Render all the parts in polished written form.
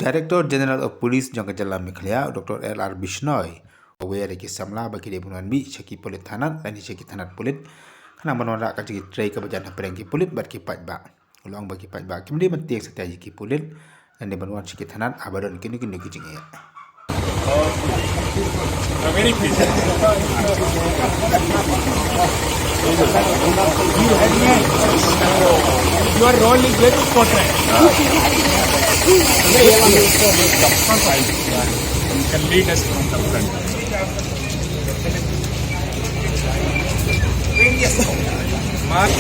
Director General of Police Jngoh Jala Mikhlaya Dr. L.R. Bishnoi aware ki samla bagi dia bunuan bi ceki pulit thanat dan ceki thanat pulit kana menora ka ceki tray ka bajan pereng ki pulit bat ki pajba ulang bagi pajba kemudian mentik setia ki pulit dan dia bunuan ceki thanat abadan kini ki jingi very busy. Your role is very important. You can lead us from the front. Mark.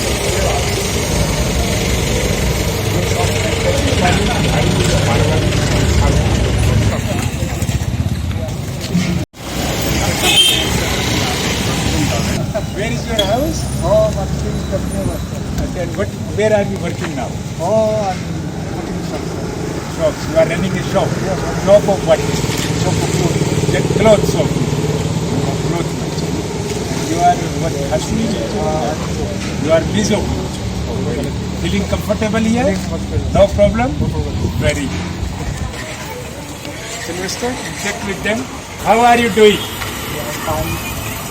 Where is your house? Oh, And where are you working now? oh, I'm putting some Shops. You are running a shop. Yes. Shop of what? shop of food. That clothes shop. Clothes. You are what? Hasni? You are Mizo. Feeling comfortable here? No problem? Very good. Sylvester, check with them. How are you doing?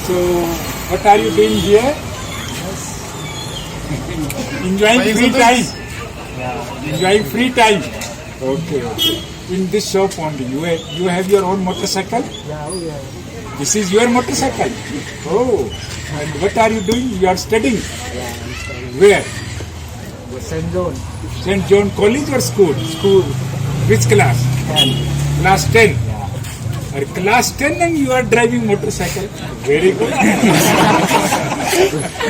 So, what are you doing here? Enjoying free time. Enjoying free time. Okay. In this shop only, you have your own motorcycle? Yeah, oh yeah. This is your motorcycle? Oh, and what are you doing? You are studying? Yeah, I'm studying. Where? St. John. St. John College or school? School. Which class? 10. Class 10. Yeah. Or class 10 and you are driving motorcycle? Very good.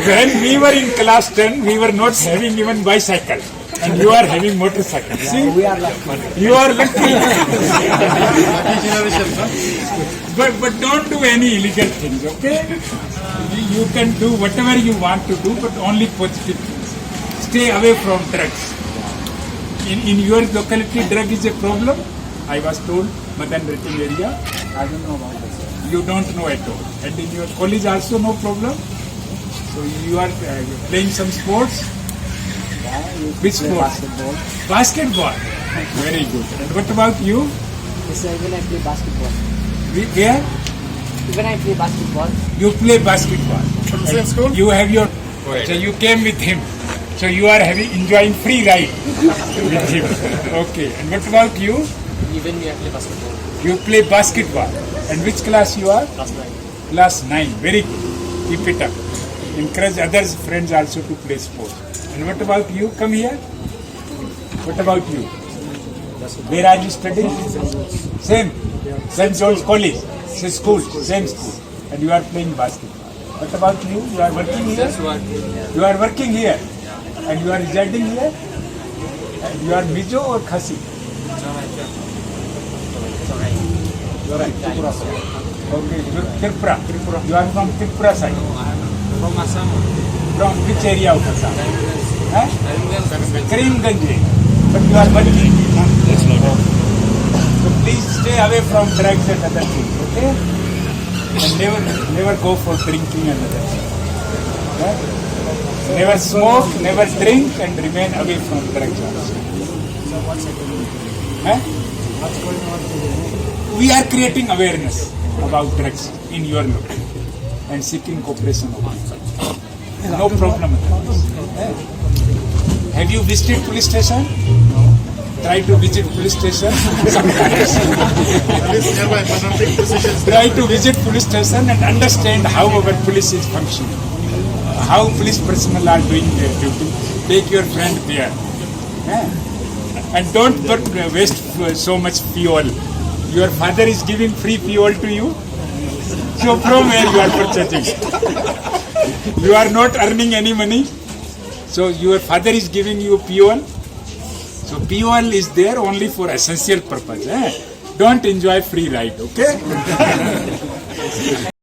When we were in class 10, we were not having even bicycle. And you are having motorcycle. Yeah, See? we are lucky. You are lucky. but don't do any illegal things, okay? You can do whatever you want to do, but only positive things. Stay away from drugs. In your locality, drug is a problem. I was told, Madan Rating area. I don't know about this. You don't know at all. And in your college also no problem. So you are playing some sports. Yeah, you Which play sport? basketball. Basketball. Very good. And what about you? Yes, even I play basketball. Where? Even I play basketball. You play basketball. From the same school? You have your. So you came with him. So you are enjoying free ride with him. Okay. And what about you? Even we play basketball. You play basketball. And which class you are? Last night. Class 9. Very good. Keep it up. Encourage others, friends also to play sports. And what about you? Come here. What about you? Where are you studying? Same. St. John's College. Same school. Same school. And you are playing basketball. What about you? You are working here? You are working here. And you are residing here? And you are Mizo or Khasi? You are right. Okay. Tripura. You are from Tripura side. From Assam. From which area of Assam? Karimganj. But you are working. So please stay away from drugs and other things, okay? And never go for drinking and other things. Okay? Never smoke, never drink, and remain away from drugs also. So what's happening? Eh? What's going on today? We are creating awareness about drugs in your locality and seeking cooperation of people. No problem. Have you visited police station? No. Try to visit police station sometimes. Try to visit police station and understand how our police is functioning. How police personnel are doing their duty. Take your friend there. And don't waste so much fuel. Your father is giving free fuel to you. So from where you are purchasing? You are not earning any money. So your father is giving you fuel. So fuel is there only for essential purpose. Don't enjoy free ride, okay?